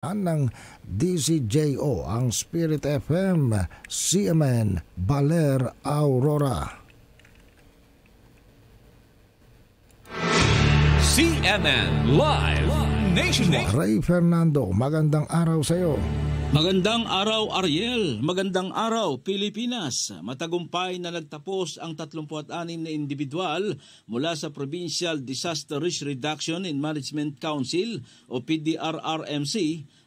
ng DCJO, ang Spirit FM, CMN, Baler, Aurora. CMN Live Nationwide. Ray Fernando, magandang araw sa iyo. Magandang araw Ariel, magandang araw Pilipinas. Matagumpay na nagtapos ang 36 na individual mula sa Provincial Disaster Risk Reduction and Management Council o PDRRMC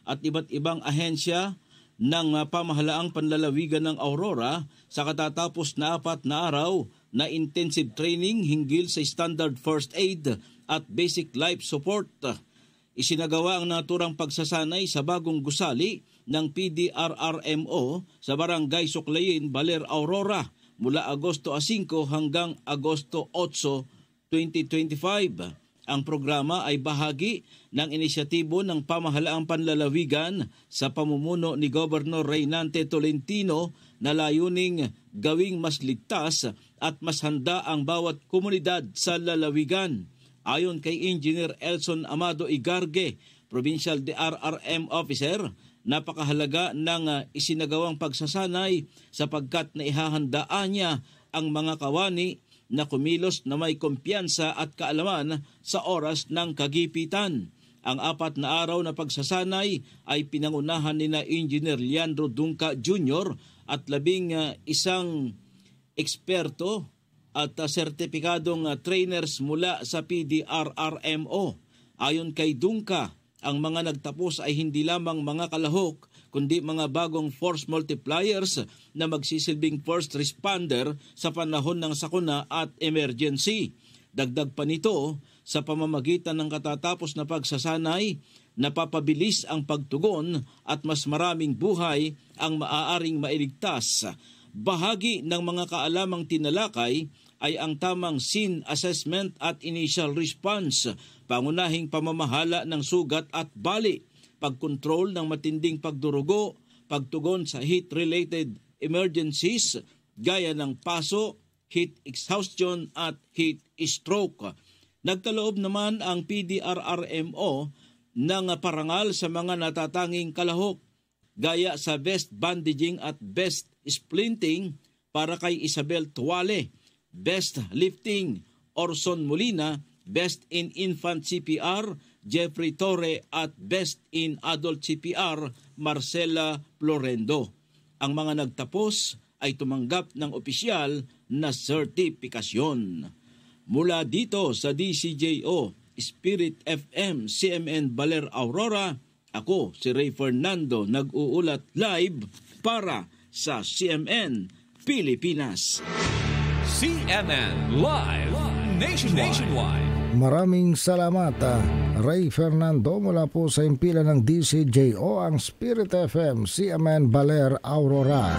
at iba't ibang ahensya ng pamahalaang panlalawigan ng Aurora sa katatapos na 4 na araw na intensive training hinggil sa standard first aid at basic life support. Isinagawa ang naturang pagsasanay sa bagong gusali ng PDRRMO sa Barangay Suklayin, Baler, Aurora mula Agosto 5 hanggang Agosto 8, 2025. Ang programa ay bahagi ng inisyatibo ng pamahalaang panlalawigan sa pamumuno ni Governor Reynante Tolentino na layuning gawing mas ligtas at mas handa ang bawat komunidad sa lalawigan. Ayon kay Engineer Elson Amado Igarge, Provincial DRRM Officer, napakahalaga ng isinagawang pagsasanay sapagkat naihahandaan niya ang mga kawani na kumilos na may kumpiyansa at kaalaman sa oras ng kagipitan. Ang 4 na araw na pagsasanay ay pinangunahan ni na Engineer Leandro Dunca Jr. at 11 eksperto at sertipikadong trainers mula sa PDRRMO. Ayon kay Dunca, ang mga nagtapos ay hindi lamang mga kalahok, kundi mga bagong force multipliers na magsisilbing first responder sa panahon ng sakuna at emergency. Dagdag pa nito, sa pamamagitan ng katatapos na pagsasanay, napapabilis ang pagtugon at mas maraming buhay ang maaaring mailigtas. Bahagi ng mga kaalamang tinalakay ay ang tamang scene assessment at initial response, pangunahing pamamahala ng sugat at bali, pagkontrol ng matinding pagdurugo, pagtugon sa heat-related emergencies gaya ng paso, heat exhaustion at heat stroke. Nagkaloob naman ang PDRRMO ng parangal sa mga natatanging kalahok gaya sa best bandaging at best splinting para kay Isabel Tuwale, best lifting Orson Molina, best in infant CPR Jeffrey Torre at best in adult CPR Marcela Florendo. Ang mga nagtapos ay tumanggap ng opisyal na sertipikasyon. Mula dito sa DCJO, Spirit FM, CMN Baler, Aurora, ako si Ray Fernando nag-uulat live para sa CMN Pilipinas. CMN Live Nationwide. Maraming salamat, Ray Fernando, mula po sa impila ng DCJO, ang Spirit FM, CMN Baler, Aurora.